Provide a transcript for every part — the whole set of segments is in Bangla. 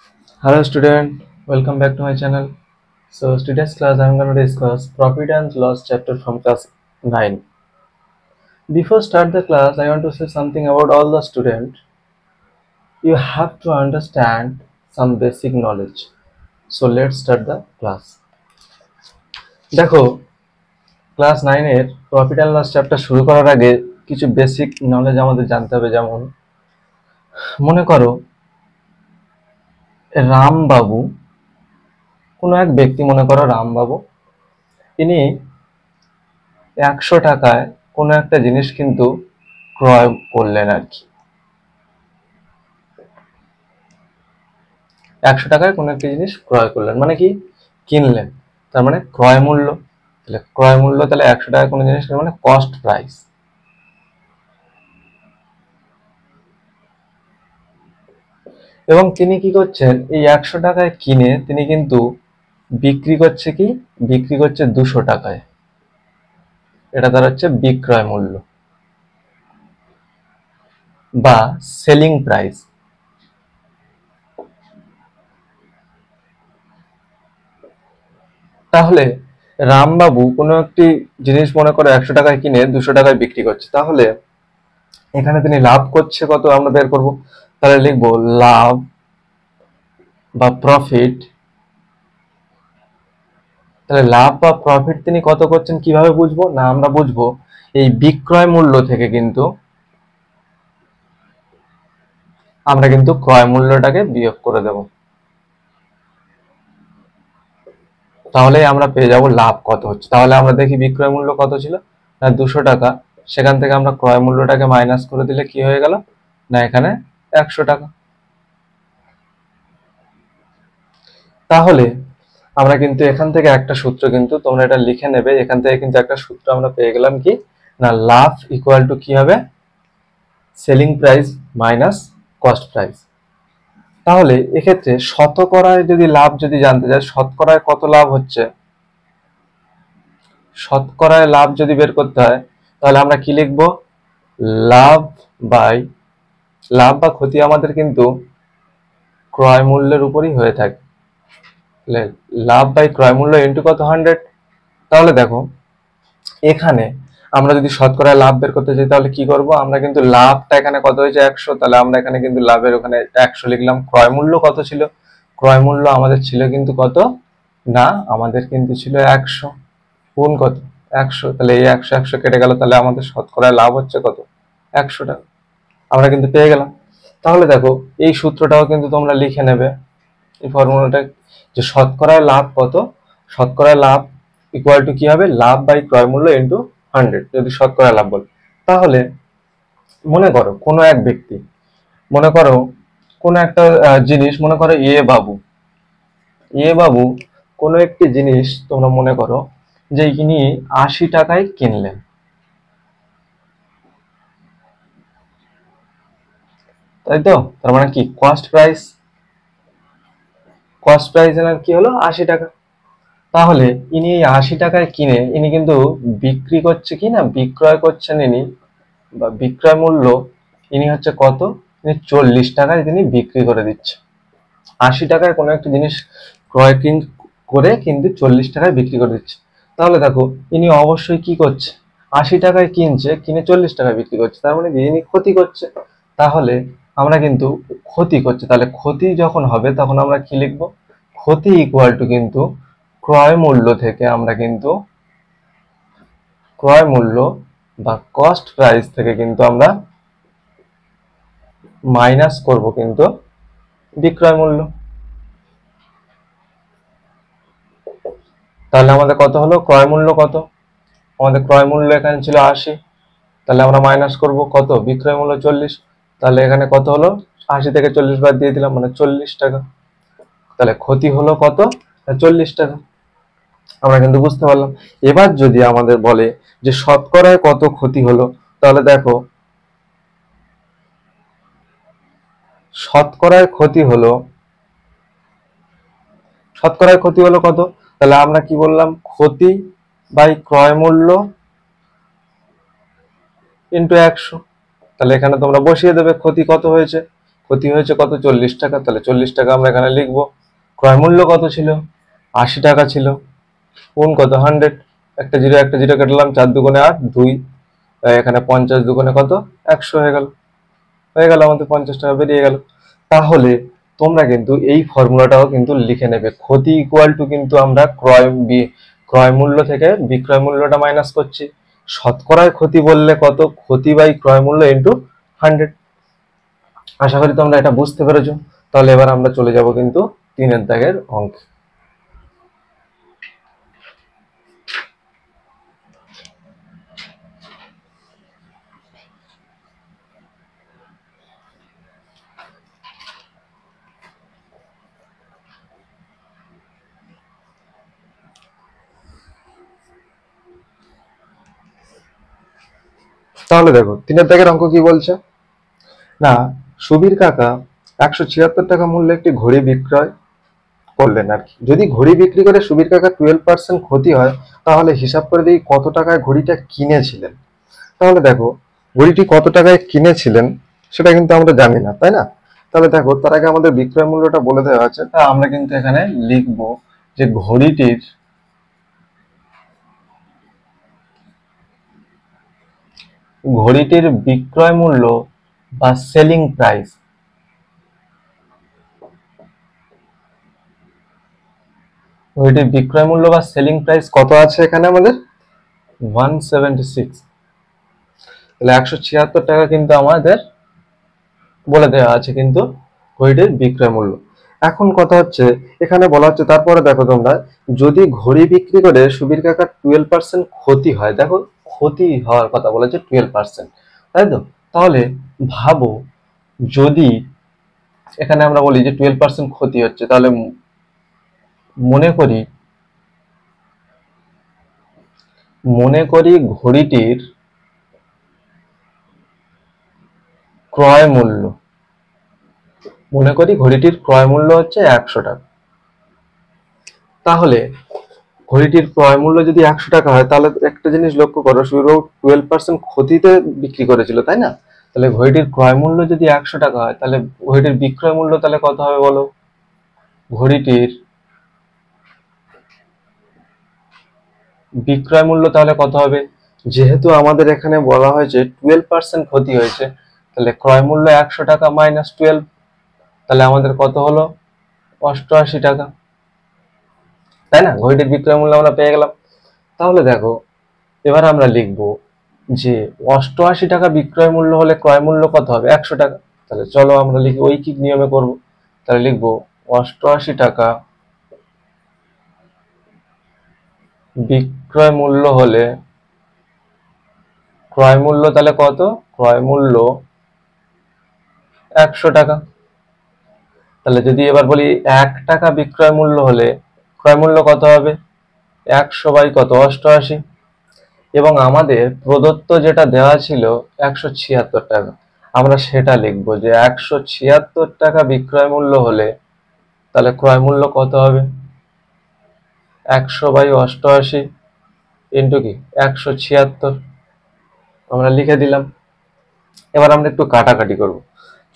Hello student, welcome back to my channel. So today's class I'm going to discuss profit and loss chapter from class 9. Before start the class, I want to say something about all the students. You have to understand some basic knowledge. So let's start the class. দেখো ক্লাস 9 এর প্রফিট অ্যান্ড লস চ্যাপ্টার শুরু করার আগে কিছু বেসিক নলেজ আমাদের জানতে হবে। যেমন মনে করো রামবাবু, কোনো এক ব্যক্তি, মনে করো রামবাবু, ইনি 100 টাকায় কোনো একটা জিনিস কিন্তু ক্রয় করলেন আর কি। 100 টাকায় কোনো একটা জিনিস ক্রয় করলেন মানে কি কিনলেন, তার মানে ক্রয় মূল্য। তাহলে ক্রয় মূল্য, তাহলে 100 টাকায় কোনো জিনিস মানে কস্ট প্রাইস। এবং তিনি কি করছেন, এই 100 টাকায় কিনে তিনি কিন্তু বিক্রি করছে 200 টাকায়। এটা তার হচ্ছে বিক্রয় মূল্য বা সেলিং প্রাইস। তাহলে রামবাবু কোনো একটি জিনিস মনে করে 100 টাকায় কিনে 200 টাকায় বিক্রি করছে, তাহলে এখানে তিনি লাভ করছে কত আমরা বের করব। তাহলে লিখবো লাভ বা প্রফিট। তাহলে লাভ বা প্রফিট তিনি কত করছেন কিভাবে বুঝবো না, আমরা বুঝবো এই বিক্রয় মূল্য থেকে কিন্তু আমরা কিন্তু ক্রয় মূল্যটাকে বিয়োগ করে দেব, তাহলে আমরা পেয়ে যাব লাভ কত হচ্ছে। তাহলে আমরা দেখি বিক্রয় মূল্য কত ছিল না 200 টাকা, সেখান থেকে আমরা ক্রয় মূল্যটাকে মাইনাস করে দিলে কি হয়ে গেল না এখানে 100 টাকা। তাহলে আমরা কিন্তু এখান থেকে একটা সূত্র, কিন্তু তোমরা এটা লিখে নেবে, এখান থেকে কিন্তু একটা সূত্র আমরা পেয়ে গেলাম কি না লাভ ইকুয়াল টু কি হবে, selling price minus cost price. তাহলে এক্ষেত্রে শতকরায় যদি লাভ যদি জানতে চাই, শতকরায় কত লাভ হচ্ছে, শতকরায় লাভ যদি বের করতে হয় তাহলে আমরা কি লিখব, লাভ বাই, লাভ বা ক্ষতি আমাদের কিন্তু ক্রয় মূল্যের উপরই হয়ে থাকে। লাভ বাই ক্রয় মূল্য ইন্টু কত 100। তাহলে দেখো এখানে আমরা যদি শতকরা লাভ বের করতে চাই তাহলে কি করব, আমরা কিন্তু লাভটা এখানে কত হয়েছে 100, তাহলে আমরা এখানে কিন্তু লাভের ওখানে 100 লিখলাম। ক্রয় মূল্য কত ছিল, ক্রয় মূল্য আমাদের ছিল কিন্তু কত না, আমাদের কিন্তু ছিল 100 গুণ কত 100, তাহলে এই 100 100 কেটে গেল, তাহলে আমাদের শতকরায় লাভ হচ্ছে কত 100 টাকা, আমরা কিন্তু পেয়ে গেলাম। তাহলে দেখো এই সূত্রটাও কিন্তু তোমরা লিখে নেবে, এই ফর্মুলাটা, যে শতকরায় লাভ কত, শতকরায় লাভ ইকুয়াল টু কি হবে, লাভ বাই ক্রয় মূল্য ইন্টু 100 যদি শতকরা লাভ বল। তাহলে মনে করো কোনো এক ব্যক্তি, মনে করো কোনো একটা জিনিস, মনে করো এ বাবু কোনো একটি জিনিস তোমরা মনে করো যে ইনি 80 টাকায় কিনলেন, তাই তো, তার মানে কি কস্ট প্রাইস, কস্ট প্রাইস এর কি হলো 80 টাকা। তাহলে ইনি এই 80 টাকায় কিনে ইনি কিন্তু বিক্রি করছে কি না, বিক্রয় করছেন ইনি, বা বিক্রয় মূল্য ইনি হচ্ছে কত, ইনি 40 টাকায় তিনি বিক্রি করে দিচ্ছে। 80 টাকায় কোনো একটা জিনিস ক্রয় করে কিন্তু 40 টাকায় বিক্রি করে দিচ্ছে। তাহলে দেখো ইনি অবশ্যই কি করছে, 80 টাকায় কিনছে, কিনে 40 টাকায় বিক্রি করছে, তার মানে ইনি ক্ষতি করছে। তাহলে আমরা কিন্তু ক্ষতি করছে, তাহলে ক্ষতি যখন হবে তখন আমরা কি লিখবো, ক্ষতি ইকুয়াল টু কিন্তু ক্রয় মূল্য থেকে আমরা কিন্তু ক্রয় মূল্য বা কস্ট প্রাইস থেকে কিন্তু আমরা মাইনাস করব কিন্তু বিক্রয় মূল্য। তাহলে আমাদের কত হলো, ক্রয় মূল্য কত, আমাদের ক্রয় মূল্য এখানে ছিল 80, তাহলে আমরা মাইনাস করব কত, বিক্রয় মূল্য 40, তাহলে এখানে কত হলো 80 থেকে 40 বাদ দিয়ে দিলাম মানে 40 টাকা। তাহলে ক্ষতি হলো কত, 40 টাকা, আমরা কিন্তু বুঝতে পারলাম। এবার যদি আমাদের বলে যে শতকরায় কত ক্ষতি হলো, তাহলে দেখো শতকরায় ক্ষতি হলো, শতকরায় ক্ষতি হলো কত, তাহলে আমরা কি বললাম, ক্ষতি বাই ক্রয় মূল্য ইন্টু 100। তাহলে এখানে তোমরা বসিয়ে দেবে ক্ষতি কত হয়েছে, ক্ষতি হয়েছে কত, 40 টাকা, তাহলে 40 টাকা আমরা এখানে লিখবো। ক্রয় মূল্য কত ছিল, 80 টাকা ছিল, কোন কত 100, একটা জিরো কাটলাম, 4 দুগুণে 8, 2, এখানে 50 দুগুণে কত, 100 হয়ে গেল আমাদের 50 টাকা বেরিয়ে গেল। তাহলে তোমরা কিন্তু এই ফর্মুলাটাও কিন্তু লিখে নেবে, ক্ষতি ইকুয়াল টু কিন্তু আমরা ক্রয় মূল্য থেকে বিক্রয় মূল্যটা মাইনাস করছি, শতকরায় ক্ষতি বললে কত, ক্ষতি বাই ক্রয় মূল্য ইন্টু 100। আশা করি তোমরা এটা বুঝতে পেরেছো। তাহলে এবার আমরা চলে যাব কিন্তু 3-এর দাগের অঙ্ক। তাহলে দেখো 3-এর দাগের অঙ্ক কি বলছে না, সুবীর কাকা 176 টাকা মূল্যে একটি ঘড়ি বিক্রয় করলেন আর কি। যদি ঘড়ি বিক্রি করে সুবীর কাকা 12% ক্ষতি হয়, তাহলে হিসাব করে দেখি কত টাকায় ঘড়িটা কিনেছিলেন। তাহলে দেখো ঘড়িটি কত টাকায় কিনেছিলেন সেটা কিন্তু আমরা জানি না, তাই না? তাহলে দেখো তার আগে আমাদের বিক্রয় মূল্যটা বলে দেওয়া আছে, তা আমরা কিন্তু এখানে লিখবো যে ঘড়িটির বিক্রয় মূল্য বা সেলিং প্রাইস, ঘড়িটির বিক্রয় মূল্য বা সেলিং প্রাইস কত আছে এখানে আমাদের 176। তাহলে 176 টাকা কিন্তু আমাদের বলে দেওয়া আছে কিন্তু ঘড়িটির বিক্রয় মূল্য। এখন কথা হচ্ছে এখানে বলা হচ্ছে, তারপরে দেখো তোমরা, যদি ঘড়ি বিক্রি করে সুবীর কাকার 12% ক্ষতি হয়, দেখো ক্ষতি হওয়ার কথা বলেছে 12%, তাই তো? তাহলে ভাবো যদি এখানে আমরা বলি যে 12% ক্ষতি হচ্ছে, তাহলে মনে করি ঘড়িটির ক্রয় মূল্য, হচ্ছে 100 টাকা। তাহলে ঘড়িটির ক্রয় মূল্য যদি 100 টাকা হয়, তাহলে একটা জিনিস লক্ষ্য করো, সুবিরবাবু 12% ক্ষতিতে বিক্রি করেছিল, তাই না? তাহলে ঘড়িটির ক্রয় মূল্য যদি 100 টাকা হয়, তাহলে ঘড়িটির বিক্রয় মূল্য তাহলে কত হবে বলো? ঘড়িটির বিক্রয় মূল্য তাহলে কত হবে? যেহেতু আমাদের এখানে বলা হয়েছে 12% ক্ষতি হয়েছে, তাহলে ক্রয় মূল্য 100 টাকা মাইনাস 12, তাহলে আমাদের কত হলো? 88 টাকা, তাই না? ঘড়িটির বিক্রয় মূল্য আমরা পেয়ে গেলাম। তাহলে দেখো এবার আমরা লিখব যে 88 টাকা বিক্রয় মূল্য হলে ক্রয় মূল্য কত হবে? 100 টাকা। তাহলে চলো আমরা লিখি, ঐকিক নিয়মে করব। তাহলে লিখবো 88 টাকা বিক্রয় মূল্য হলে ক্রয় মূল্য তাহলে কত? ক্রয় মূল্য 100 টাকা। তাহলে যদি এবার বলি 1 টাকা বিক্রয় মূল্য হলে ক্রয় মূল্য কত হবে? 100 বাই কত? 88। এবং আমাদের প্রদত্ত যেটা দেওয়া ছিল 176 টাকা, আমরা সেটা লিখবো যে 176 টাকা বিক্রয় মূল্য হলে তাহলে ক্রয় মূল্য কত হবে? 100 বাই 88 ইন্টু কি 176, আমরা লিখে দিলাম। এবার আমরা একটু কাটাকাটি করব।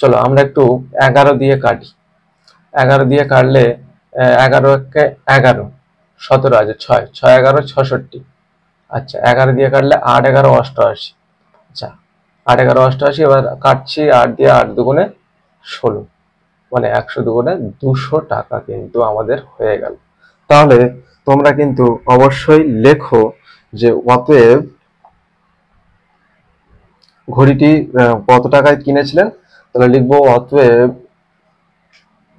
চলো আমরা একটু 11 দিয়ে কাটি। 11 দিয়ে কাটলে 11 একে 11, 17 আছে, 6 6 11 66। আচ্ছা 11 দিয়ে কাটলে 8 11 88। আচ্ছা 8 11 88, এবার কাটছি 8 দিয়ে, 8 দুগুণে 16, মানে 100 দুগুণে 200 টাকা কিন্তু আমাদের হয়ে গেল। তাহলে তোমরা কিন্তু অবশ্যই লেখো যে অতএব ঘড়িটি কত টাকায় কিনেছিলেন। তাহলে লিখবো অতএব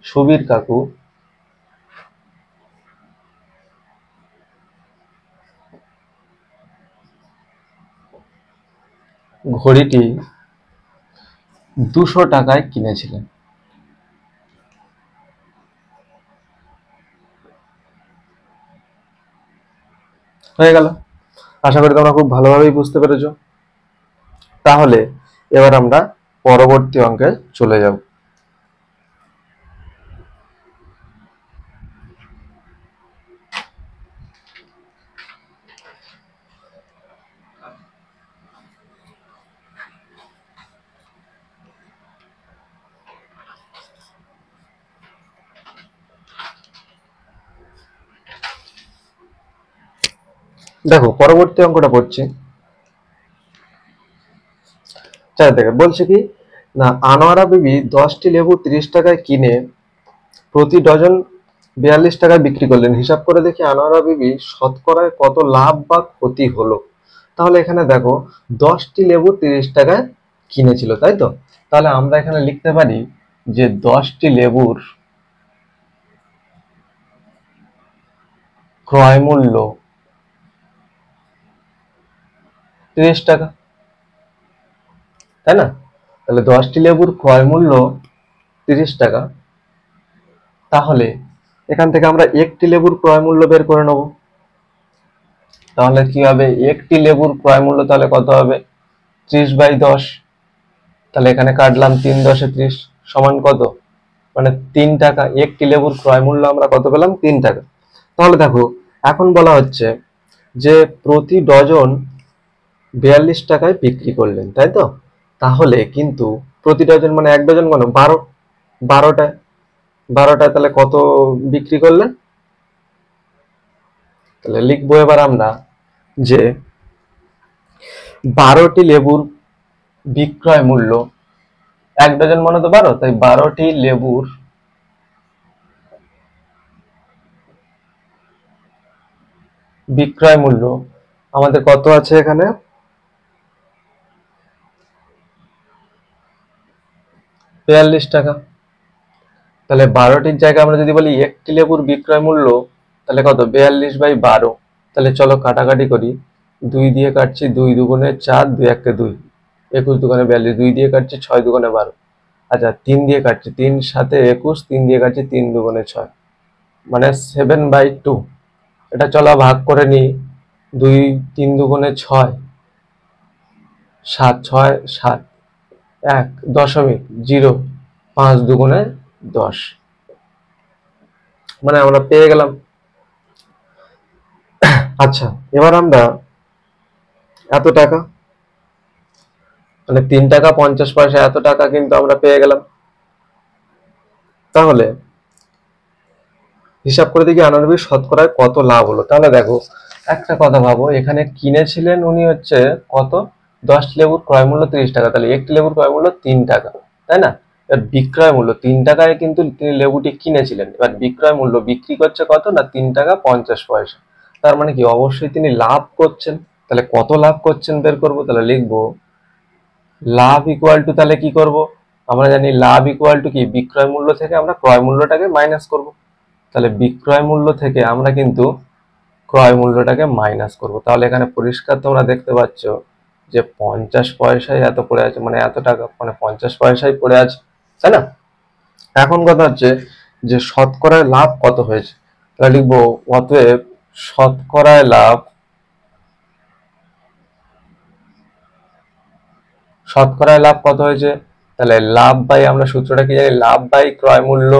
সুবীর কাকু ঘড়িটি 200 টাকায় কিনেছিলেন। হয়ে গেল। আশা করি তোমরা খুব ভালোভাবেই বুঝতে পেরেছো। তাহলে এবার আমরা পরবর্তী অঙ্কে চলে যাব। দেখো পরবর্তী অঙ্কটা পড়ছি। দেখো বলছে কি না, আনোয়ারা বিবি 10টি লেবু 30 টাকায় কিনে প্রতি ডজন 42 টাকায় বিক্রি করলেন। হিসাব করে দেখি আনোয়ারা বিবি শতকরায় কত লাভ বা ক্ষতি হলো। তাহলে এখানে দেখো 10টি লেবু 30 টাকায় কিনেছিল, তাই তো? তাহলে আমরা এখানে লিখতে পারি যে 10টি লেবুর ক্রয় মূল্য 30 টাকা, তাই না? তাহলে 10টি লেবুর ক্রয় মূল্য 30 টাকা। তাহলে এখান থেকে আমরা একটি লেবুর ক্রয় মূল্য বের করে নেব। তাহলে কি হবে, একটি লেবুর ক্রয় মূল্য তাহলে কত হবে, 30/10। তাহলে এখানে কাটলাম 3×10=30 সমান কত, মানে 3 টাকা। একটি লেবুর ক্রয় মূল্য আমরা কত পেলাম, 3 টাকা। তাহলে দেখো এখন বলা হচ্ছে যে প্রতি ডজন 42 টাকায় বিক্রি করলেন, তাই তো? তাহলে কিন্তু প্রতি ডজন মানে এক ডজন মানে 12টায় 12টায় তাহলে কত বিক্রি করলেন? তাহলে লিখবো এবার আমরা যে 12টি লেবুর বিক্রয় মূল্য, এক ডজন মানে তো 12, তাই 12টি লেবুর বিক্রয় মূল্য আমাদের কত আছে এখানে, 42 টাকা। তাহলে 12টির জায়গায় আমরা যদি বলি একটি লেবুর বিক্রয় মূল্য, তাহলে কত, 42/12। তাহলে চলো কাটাকাটি করি। 2 দিয়ে কাটছি, 2×2 = 4, 2×1 = 2, 21×2 = 42, 2 দিয়ে কাটছি, 6×2 = 12। আচ্ছা 3 দিয়ে কাটছি, 3 7 21, 3 দিয়ে কাটছি, 3×2 = 6, মানে 7/2। এটা চলো ভাগ করে নি, 2 3×2 = 6, 7 6 7, 1.0, 5×2 = 10, মানে আমরা পেয়ে গেলাম। আচ্ছা এবার আমরা এত টাকা, মানে 3 টাকা 50 পয়সা, এত টাকা কিন্তু আমরা পেয়ে গেলাম। তাহলে হিসাব করে দেখি আনারবির শতকরায় কত লাভ হলো। তাহলে দেখো একটা কথা ভাবো, এখানে কিনেছিলেন উনি হচ্ছে কত, 10 লেবুর ক্রয় মূল্য 30 টাকা, তাহলে একটি লেবুর ক্রয় মূল্য 3 টাকা, তাই না? এবার বিক্রয় মূল্য 3 টাকায় কিন্তু তিনি লেবুটি কিনেছিলেন, এবার বিক্রয় মূল্য বিক্রি করছে কত না, 3 টাকা 50 পয়সা। তার মানে কি অবশ্যই তিনি লাভ করছেন। তাহলে কত লাভ করছেন বের করবো। তাহলে লিখবো লাভ ইকুয়াল টু, তাহলে কি করব, আমরা জানি লাভ ইকুয়াল টু কি, বিক্রয় মূল্য থেকে আমরা ক্রয় মূল্যটাকে মাইনাস করব। তাহলে বিক্রয় মূল্য থেকে আমরা কিন্তু ক্রয় মূল্যটাকে মাইনাস করব। তাহলে এখানে পরিষ্কার তোমরা দেখতে পাচ্ছ যে 50 পয়সায় এত পড়ে আছে, মানে এত টাকা মানে 50 পয়সায় পড়ে আছে, তাই না? এখন কথা হচ্ছে যে শতকরায় লাভ কত হয়েছে। তাহলে লিখবো অতএব শতকরায় লাভ, শতকরায় লাভ কত হয়েছে। তাহলে লাভ বাই, আমরা সূত্রটা কি জানি, লাভ বাই ক্রয় মূল্য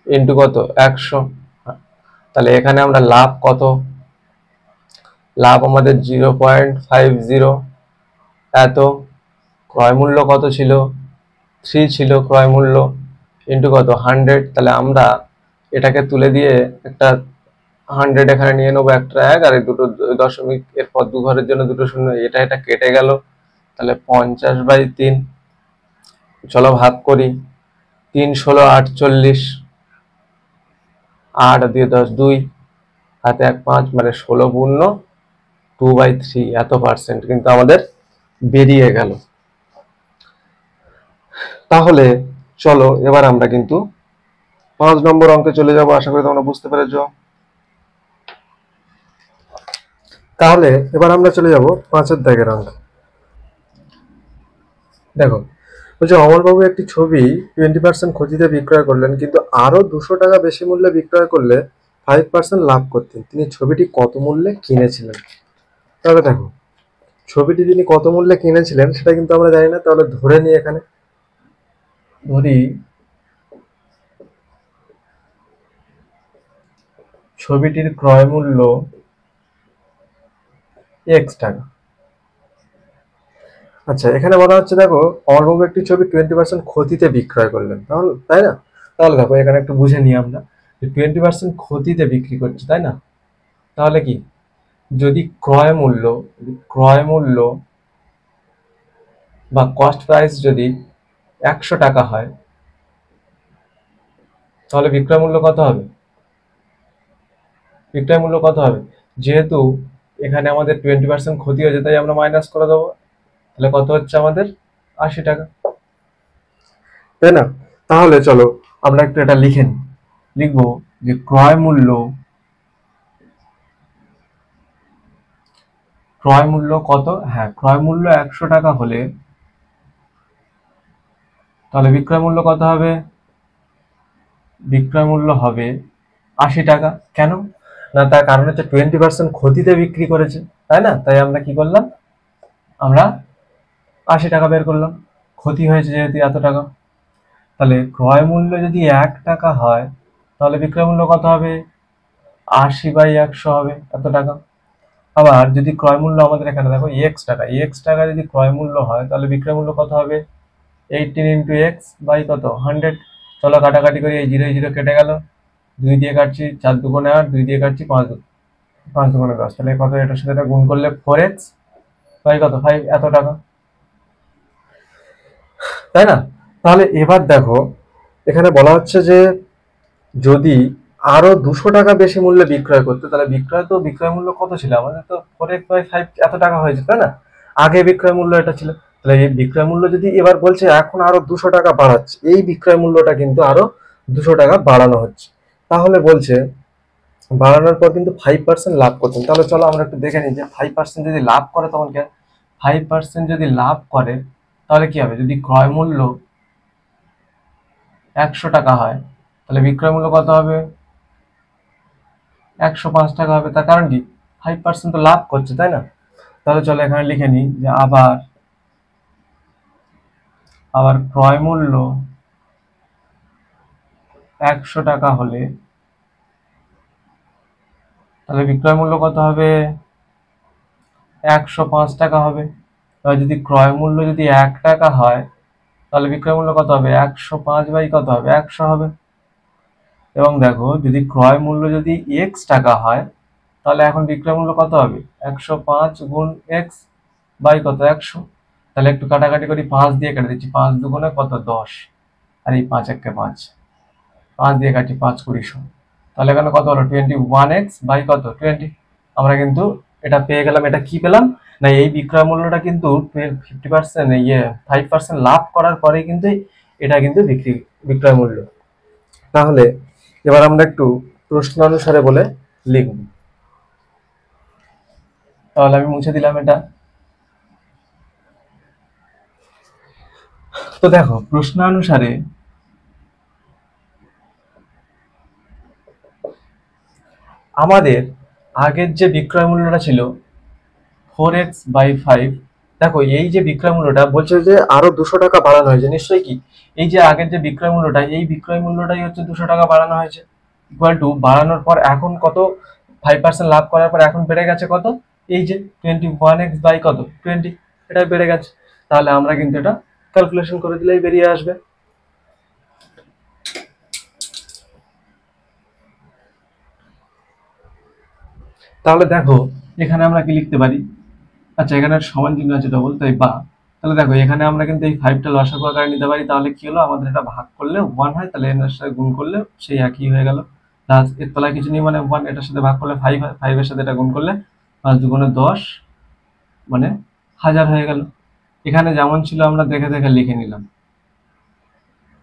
ইন্টু কত, 100। তাহলে এখানে আমরা লাভ কত, লাভ আমাদের 0.50 এত, ক্রয় মূল্য কত ছিল, 3 ছিল ক্রয় মূল্য, ইন্টু কত, 100। তাহলে আমরা এটাকে তুলে দিয়ে একটা 100 এখানে নিয়ে নেবো, একটা 1 আর এই দুটো দশমিক, এরপর 2 ঘরের জন্য 2টো শূন্য, এটা কেটে গেল। তাহলে 50/3, চলো ভাগ করি, 3 16 48, 8 দিয়ে 10 2, হাতে 1 5, মানে 16×2/3, এত পার্সেন্ট কিন্তু আমাদের বেরিয়ে গেল। তাহলে চলো এবার আমরা কিন্তু 5 নম্বর অঙ্কে চলে যাব। আশা করি তোমরা বুঝতে পেরেছো। তাহলে এবার আমরা চলে যাব 5-এর দাগের অঙ্কে। দেখো বলছে অমরবাবু একটি ছবি 20% ক্ষতিতে বিক্রয় করলেন, কিন্তু আরো 200 টাকা বেশি মূল্যে বিক্রয় করলে 5% লাভ করতেন। তিনি ছবিটি কত মূল্যে কিনেছিলেন। তাহলে দেখো ছবিটি তিনি কত মূল্যে কিনেছিলেন সেটা কিন্তু আমরা জানি না। তাহলে ধরে নিই, এখানে ধরি ছবিটির ক্রয় মূল্য x টাকা। আচ্ছা এখানে বলা হচ্ছে দেখো অমরবাবু একটি ছবি 20% ক্ষতিতে বিক্রয় করলেন, তাহলে তাই না? তাহলে দেখো এখানে একটু বুঝে নিই আমরা যে 20% ক্ষতিতে বিক্রি করছে, তাই না? তাহলে কি, যদি ক্রয় মূল্য বা কস্ট প্রাইস যদি 100 টাকা হয়, তাহলে বিক্রয় মূল্য কত হবে? বিক্রয় মূল্য কত হবে? যেহেতু এখানে আমাদের 20% ক্ষতি হয়েছে, তাই আমরা মাইনাস করে দেবো। তাহলে কত হচ্ছে আমাদের? 80 টাকা, তাই না? তাহলে চলো আমরা একটু এটা লিখে নিই। লিখবো যে ক্রয় মূল্য কত? হ্যাঁ, ক্রয় মূল্য 100 টাকা হলে তাহলে বিক্রয় মূল্য কত হবে? বিক্রয় মূল্য হবে 80 টাকা। কেন? না, তার কারণ হচ্ছে 20% ক্ষতিতে বিক্রি করেছে, তাই না? তাই আমরা কি করলাম? আমরা 80 টাকা বের করলাম, ক্ষতি হয়েছে যেহেতু এত টাকা। তাহলে ক্রয় মূল্য যদি 1 টাকা হয়, তাহলে বিক্রয় মূল্য কত হবে? 80/100 হবে, এত টাকা। আবার যদি ক্রয় মূল্য আমাদের এখানে দেখো এক্স টাকা যদি ক্রয় মূল্য হয়, তাহলে বিক্রয় মূল্য কত হবে? 18 ইন্টু এক্স বাই কত? 100। চলো কাটাকাটি করি, এই 0 কেটে গেল, 2 দিয়ে কাটছি 4 দুগুণে 8, 2 দিয়ে কাটছি 5 দুগুণে 10, তাহলে কত? এটার সাথে এটা গুণ করলে 4x বাই কত? 5, এত টাকা, তাই না? তাহলে এবার দেখো, এখানে বলা হচ্ছে যে যদি আরো 200 টাকা বেশি মূল্যে বিক্রয় করতে, তাহলে বিক্রয় মূল্য কত ছিল আমাদের? তো 4x/5 এত টাকা হয়েছে, তাই না? আগে বিক্রয় মূল্য এটা ছিল। তাহলে এই বিক্রয় মূল্য যদি এবার বলছে এখন আরো 200 টাকা বাড়াচ্ছে, এই বিক্রয় মূল্যটা কিন্তু আরো 200 টাকা বাড়ানো হচ্ছে। তাহলে বলছে বাড়ানোর পর কিন্তু 5% লাভ করছেন। তাহলে চলো আমরা একটু দেখে নিই যে 5% যদি লাভ করে তখন কি? 5% যদি লাভ করে তাহলে কি হবে? যদি ক্রয় মূল্য 100 টাকা হয়, তাহলে বিক্রয় মূল্য কত হবে? 105 টাকা হবে। তার কারণ কি? 5% তো লাভ করছে, তাই না? তাহলে চলো এখানে লিখে নিই যে আবার ক্রয় মূল্য 100 টাকা হলে তাহলে বিক্রয় মূল্য কত হবে? 105 টাকা হবে। এবার যদি ক্রয় মূল্য যদি 1 টাকা হয়, তাহলে বিক্রয় মূল্য কত হবে? 105 বাই কত হবে? 100 হবে। এবং দেখো, যদি ক্রয় মূল্য যদি এক্স টাকা হয়, তাহলে এখন বিক্রয় মূল্য কত হবে? 105 গুণ এক্স বাই কত? 100। তাহলে একটু কাটাকাটি করি, 5 দিয়ে কেটে দিচ্ছি, 5 দুগুণে কত? 10, আর এই 5 একে 5, 5 দিয়ে কাটছি, 5 20 100। তাহলে এখানে কত হলো? 21x বাই কত? 20। আমরা কিন্তু এটা পেয়ে গেলাম। এটা কি পেলাম? না, এই বিক্রয় মূল্যটা কিন্তু 50% 5% লাভ করার পরে কিন্তু এটা কিন্তু বিক্রয় মূল্য। তাহলে এবার আমরা একটু প্রশ্ন অনুসারে বলে লিখব। তাহলে আমি মুছে দিলাম এটা। তো দেখো, প্রশ্নানুসারে আমাদের আগের যে বিক্রয় মূল্যটা ছিল 4x/5, দেখো এই যে বিক্রয় মূল্যটা বলছে যে আরো 200 টাকা বাড়ানো হয়েছে, নিশ্চয়ই কি এই যে আগের যে বিক্রয় মূল্যটা, এই বিক্রয় মূল্যটাই হচ্ছে 200 টাকা বাড়ানো হয়েছে। ইকুয়াল টু বাড়ানোর পর এখন কত? 5% লাভ করার পর এখন বেড়ে গেছে কত? এই যে 21x বাই কত? 20, এটা বেড়ে গেছে। তাহলে আমরা কিন্তু এটা ক্যালকুলেশন করে দিলেই বেরিয়ে আসবে। তাহলে দেখো, এখানে আমরা কি লিখতে পারি? আচ্ছা, এখানে সমান চিহ্ন আছে ডবল, তাই বা। তাহলে দেখো, এখানে আমরা কিন্তু এই 5টা লসাগু আকারে নিতে পারি। তাহলে কি হলো? আমাদের এটা ভাগ করলে 1 হয়, তাহলে এর সাথে গুণ করলে সেই একই হয়ে গেল। প্লাস এর তলায় কিছু নেই মানে 1, এটার সাথে ভাগ করলে 5 হয়, 5 এর সাথে এটা গুণ করলে 5 দুগুণে 10 মানে 1000 হয়ে গেল। এখানে যেমন ছিল আমরা দেখে দেখে লিখে নিলাম।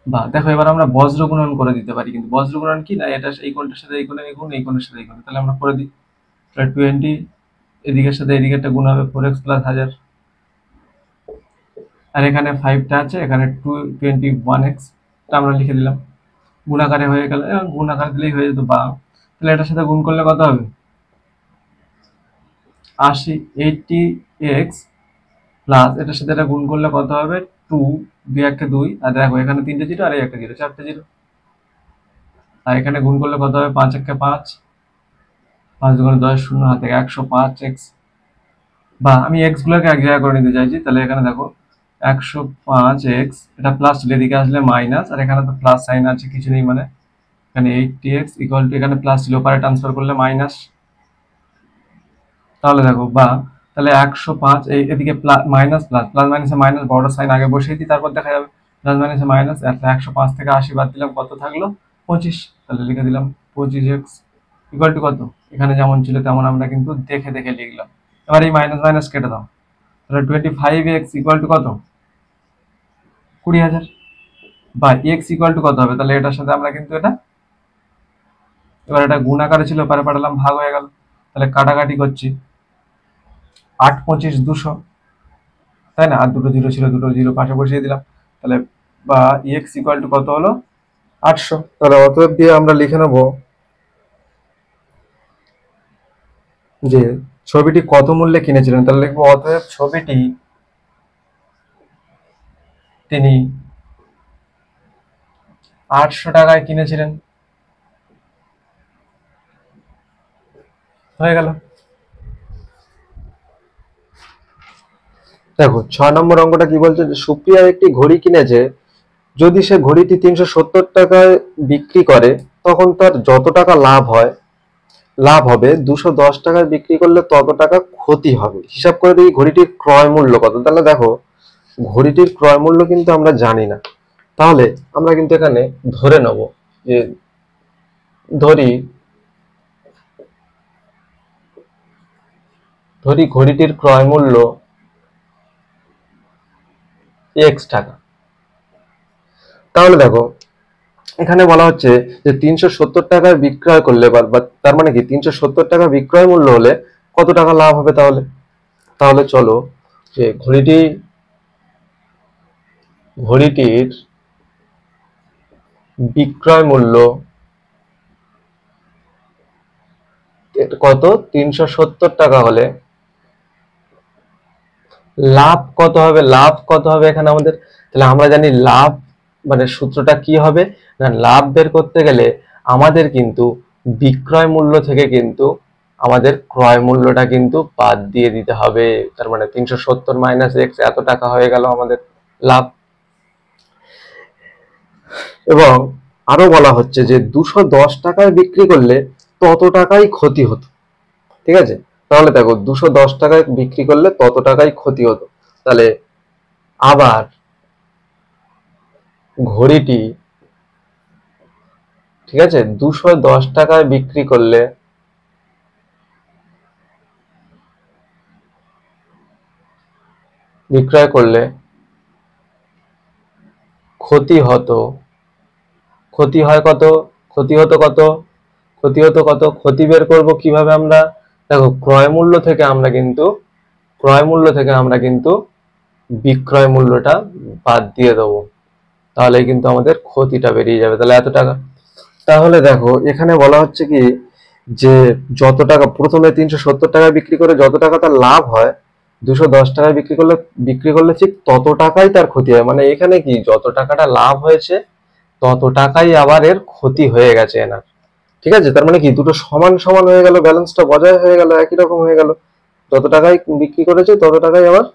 বা দেখো, এবার আমরা বজ্র গুণন করে দিতে পারি। কিন্তু বজ্র গুণন কি? না, এটা এই কোণটার সাথে এই কোণে এই গুণ, এই কোণের সাথে এই গুণ, তাহলে আমরা করে দিই। তাহলে 20 এদিকের সাথে এদিকে একটা গুণ হবে, 4x প্লাস 1000। আর এখানে 5টা আছে, এখানে 21x আমরা লিখে দিলাম। গুণাকারে হয়ে গেল, গুণাকার দিলেই হয়ে যেত বা। তাহলে এটার সাথে গুণ করলে কত হবে? 80 প্লাস এটার সাথে এটা গুণ করলে কত হবে? 2, 2 একে 2, আর দেখো এখানে 3টে জিরো, আর এই একটা জিরো, 4টে জিরো। আর এখানে গুণ করলে কত হবে? 5 একে 5, 5 দুগুণে 10, শূন্য হাত থেকে 105x। বা আমি এক্স গুলোকে এক জায়গায় করে নিতে চাইছি। তাহলে এখানে দেখো 105x, এটা প্লাস ছিল, এদিকে আসলে মাইনাস, আর এখানে তো প্লাস সাইন আছে, কিছু নেই মানে এখানে 80x ইকুয়াল টু, এখানে প্লাস ছিল, পরে ট্রান্সফার করলে মাইনাস তাহলে দেখো বা, তাহলে 105 এদিকে মাইনাস প্লাস, প্লাস মাইনাসে মাইনাস, বড় সাইন আগে বসিয়ে দিই, তারপর দেখা যাবে প্লাস মাইনাসে মাইনাস। 105 থেকে 80 বাদ দিলাম, কত থাকলো? 25। তাহলে লিখে দিলাম 25x ইকুয়াল টু কত? এখানে যেমন ছিল তেমন আমরা কিন্তু দেখে দেখে লিখলাম। এবার এই মাইনাস মাইনাস কেটে দাও, তাহলে 25x ইকুয়াল টু কত? 20,000। বা x ইকুয়াল টু কত হবে? তাহলে এটার সাথে আমরা কিন্তু এটা, এবার এটা গুণ আকারে ছিল, পারে পাঠালাম, ভাগ হয়ে গেল। তাহলে কাটাকাটি করছি, 8 25 200, তাই না? আর দুটো জিরো ছিল, দুটো জিরো পাশে বসিয়ে দিলাম। তাহলে বা x ইকুয়াল টু কত হলো? 800। তাহলে অতএব দিয়ে আমরা লিখে নেব যে ছবিটি কত মূল্যে কিনেছিলেন। তাহলে লিখবো অতএব ছবিটি তিনি 800 টাকায় কিনেছিলেন। হয়ে গেল। দেখো 6 নম্বর অঙ্কটা কি বলছে, সুপ্রিয়া একটি ঘড়ি কিনেছে, যদি সে ঘড়িটি 370 টাকায় বিক্রি করে তখন তার যত টাকা লাভ হবে, 210 টাকায় বিক্রি করলে তত টাকা ক্ষতি হবে। হিসাব করে দেখি ঘড়িটির ক্রয় মূল্য কত। তাহলে দেখো ঘড়িটির ক্রয় মূল্য কিন্তু আমরা জানি না, তাহলে আমরা কিন্তু এখানে ধরে নেব যে ধরি ঘড়িটির ক্রয় মূল্য x টাকা। তাহলে দেখো এখানে বলা হচ্ছে যে 370 টাকায় বিক্রয় করলে, বা তার মানে কি 370 টাকা বিক্রয় মূল্য হলে কত টাকা লাভ হবে। তাহলে তাহলে চলো যে ঘড়িটির বিক্রয় মূল্য কত? 370 টাকা হলে লাভ কত হবে? এখানে আমাদের, তাহলে আমরা জানি লাভ মানে সূত্রটা কি হবে না, লাভ বের করতে গেলে আমাদের কিন্তু বিক্রয় মূল্য থেকে কিন্তু আমাদের ক্রয় মূল্যটা কিন্তু বাদ দিয়ে দিতে হবে। তার মানে 370 মাইনাস x, এত টাকা হয়ে গেল আমাদের লাভ। এবং আরো বলা হচ্ছে যে 210 টাকায় বিক্রি করলে তত টাকাই ক্ষতি হতো। ঠিক আছে, তাহলে দেখো 210 টাকায় বিক্রি করলে তত টাকাই ক্ষতি হতো। তাহলে আবার ঘড়িটি, ঠিক আছে, 210 টাকায় বিক্রি করলে বিক্রয় করলে ক্ষতি হতো, ক্ষতি হয় কত? ক্ষতি হতো কত? ক্ষতি বের করব কিভাবে আমরা? দেখো ক্রয় মূল্য থেকে আমরা কিন্তু বিক্রয় মূল্যটা বাদ দিয়ে দেবো, তাহলে কিন্তু আমাদের ক্ষতিটা বেরিয়ে যাবে। তাহলে এত টাকা। তাহলে দেখো এখানে বলা হচ্ছে কি যে যত টাকা প্রথমে 370 টাকায় বিক্রি করে যত টাকা তার লাভ হয়, 210 টাকায় বিক্রি করলে ঠিক তত টাকাই তার ক্ষতি হয়। মানে এখানে কি যত টাকাটা লাভ হয়েছে তত টাকাই আবার এর ক্ষতি হয়ে গেছে এনার। ঠিক আছে, তার মানে কি দুটো সমান সমান হয়ে গেল, ব্যালেন্সটা বজায় হয়ে গেল, একই রকম হয়ে গেল। যত টাকায় বিক্রি করেছে তত টাকাই আবার,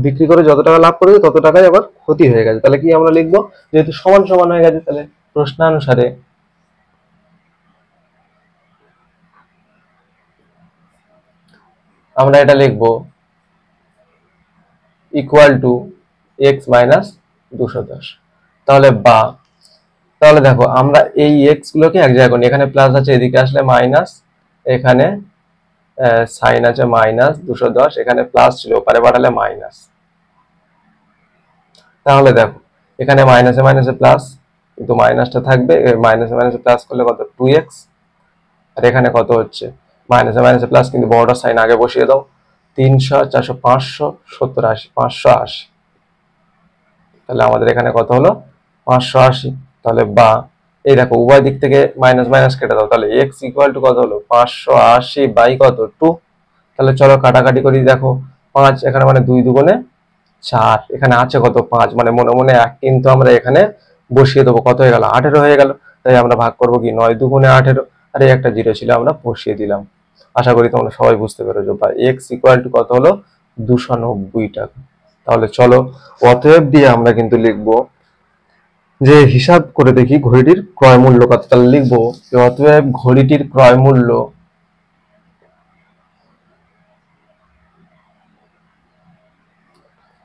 বিক্রি করে যত টাকা লাভ করেছে তত টাকাই আবার ক্ষতি হয়ে গেছে। তাহলে কি আমরা লিখবো, যেহেতু সমান সমান হয়ে গেছে, তাহলে প্রশ্নানুসারে আমরা এটা লিখবো ইকুয়াল টু এক্স মাইনাস 210। তাহলে তাহলে দেখো আমরা এই এক্স গুলোকে এক জায়গায় করি, এখানে প্লাস আছে, এদিকে আসলে মাইনাস, এখানে সাইন আছে মাইনাস 210, এখানে প্লাস ছিল, ওপারে পাঠালে মাইনাস। তাহলে দেখো এখানে মাইনাসে মাইনাসে প্লাস, কিন্তু মাইনাসটা থাকবে, মাইনাসে মাইনাসে প্লাস করলে কত? 2x। আর এখানে কত হচ্ছে? মাইনাসে মাইনাসে প্লাস, কিন্তু বড়টা সাইন আগে বসিয়ে দাও। 300 400 500 70 80, 580। তাহলে আমাদের এখানে কত হলো? 580। তাহলে এই দেখো উভয় দিক থেকে মাইনাস মাইনাস কেটে দাও, তাহলে x ইকুয়াল টু কত হলো? 580 বাই কত? 2। তাহলে চলো কাটাকাটি করি। দেখো 5 এখানে মানে 2 দুগুণে 4, এখানে আছে কত? 5, মানে মনে মনে 1 কিন্তু আমরা এখানে বসিয়ে দেবো। কত হয়ে গেল? 18 হয়ে গেল। তাই আমরা ভাগ করবো কি 9 দুগুণে 18, আর এই একটা জিরো ছিল আমরা বসিয়ে দিলাম। আশা করি তোমরা সবাই বুঝতে পেরেছো। বা x ইকুয়াল টু কত হলো? 290 টাকা। তাহলে চলো অতএব দিয়ে আমরা কিন্তু লিখবো যে হিসাব করে দেখি ঘড়িটির ক্রয় মূল্য কত। তাহলে লিখবো যে অতএব ঘড়িটির ক্রয় মূল্য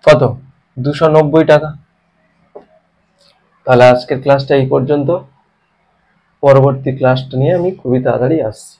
কত? 290 টাকা। তাহলে আজকের ক্লাসটা এই পর্যন্ত। পরবর্তী ক্লাসটা নিয়ে আমি খুবই তাড়াতাড়ি আসছি।